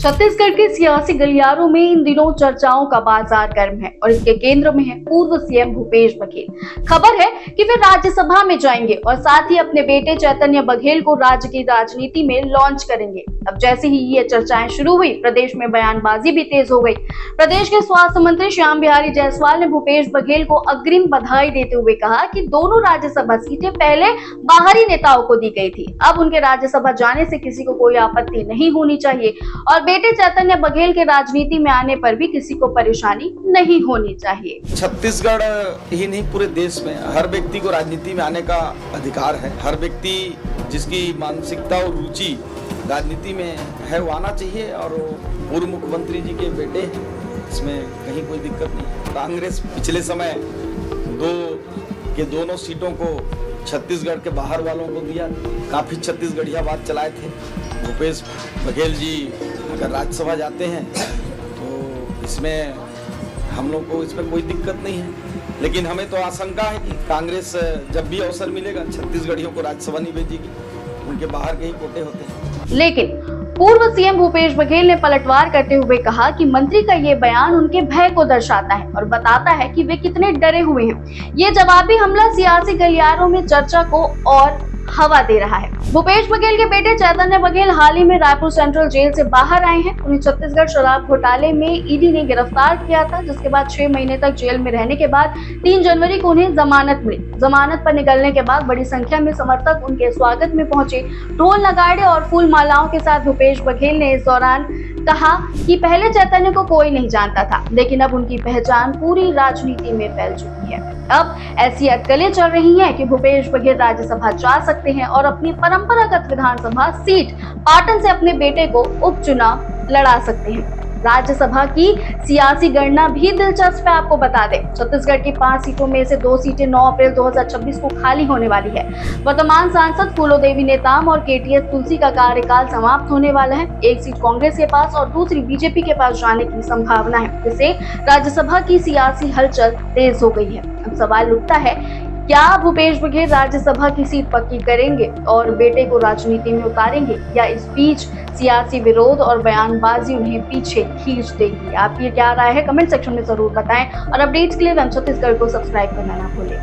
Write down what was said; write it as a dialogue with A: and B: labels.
A: छत्तीसगढ़ के सियासी गलियारों में इन दिनों चर्चाओं का बाजार गर्म है और इसके केंद्र में है पूर्व सीएम भूपेश बघेल। खबर है कि वे राज्यसभा में जाएंगे और साथ ही अपने बेटे चैतन्य बघेल को राज्य की राजनीति में लॉन्च करेंगे। अब जैसे ही ये चर्चाएं शुरू हुई, प्रदेश में बयानबाजी भी तेज हो गई। प्रदेश के स्वास्थ्य मंत्री श्याम बिहारी जायसवाल ने भूपेश बघेल को अग्रिम बधाई देते हुए कहा कि दोनों राज्यसभा सीटें पहले बाहरी नेताओं को दी गई थी, अब उनके राज्यसभा जाने से किसी को कोई आपत्ति नहीं होनी चाहिए और बेटे चैतन्य बघेल के राजनीति में आने पर भी किसी को परेशानी नहीं होनी चाहिए।
B: छत्तीसगढ़ ही नहीं, पूरे देश में हर व्यक्ति को राजनीति में आने का अधिकार है। हर व्यक्ति जिसकी मानसिकता और रुचि राजनीति में है वो आना चाहिए और पूर्व मुख्यमंत्री जी के बेटे हैं, इसमें कहीं कोई दिक्कत नहीं। कांग्रेस पिछले समय दोनों सीटों को छत्तीसगढ़ के बाहर वालों को दिया, काफी छत्तीसगढ़िया बात चलाए थे। भूपेश बघेल जी अगर राज्यसभा जाते हैं तो इसमें हम लोग को इसमें कोई दिक्कत नहीं है, लेकिन हमें तो आशंका है कि कांग्रेस जब भी अवसर मिलेगा छत्तीसगढ़ियों को राज्यसभा नहीं भेजेगी, उनके बाहर के ही कोटे होते हैं।
A: लेकिन पूर्व सीएम भूपेश बघेल ने पलटवार करते हुए कहा कि मंत्री का ये बयान उनके भय को दर्शाता है और बताता है कि वे कितने डरे हुए हैं। ये जवाबी हमला सियासी गलियारों में चर्चा को और हवा दे रहा है। भूपेश बघेल के बेटे चैतन्य बघेल हाल ही में रायपुर सेंट्रल जेल से बाहर आए हैं। उन्हें छत्तीसगढ़ शराब घोटाले में ईडी ने गिरफ्तार किया था, जिसके बाद 6 महीने तक जेल में रहने के बाद 3 जनवरी को उन्हें जमानत मिली। जमानत पर निकलने के बाद बड़ी संख्या में समर्थक उनके स्वागत में पहुंचे। ढोल नगाड़े और फूल मालाओं के साथ भूपेश बघेल ने इस दौरान कहा कि पहले चैतन्य को कोई नहीं जानता था, लेकिन अब उनकी पहचान पूरी राजनीति में फैल चुकी है। अब ऐसी अटकलें चल रही हैं कि भूपेश बघेल राज्यसभा जा सकते हैं और अपनी परंपरागत विधानसभा सीट पाटन से अपने बेटे को उपचुनाव लड़ा सकते हैं। राज्यसभा की सियासी गणना भी दिलचस्प है। आपको बता दें, छत्तीसगढ़ की 5 सीटों में से 2 सीटें 9 अप्रैल 2026 को खाली होने वाली है। वर्तमान सांसद फूलोदेवी नेताम और केटीएस तुलसी का कार्यकाल समाप्त होने वाला है। एक सीट कांग्रेस के पास और दूसरी बीजेपी के पास जाने की संभावना है, जिससे राज्यसभा की सियासी हलचल तेज हो गई है। अब सवाल उठता है, क्या भूपेश बघेल राज्यसभा की सीट पक्की करेंगे और बेटे को राजनीति में उतारेंगे, या इस बीच सियासी विरोध और बयानबाजी उन्हें पीछे खींच देगी? आपकी क्या राय है? कमेंट सेक्शन में जरूर बताएं और अपडेट्स के लिए वन छत्तीसगढ़ को सब्सक्राइब करना ना भूलें।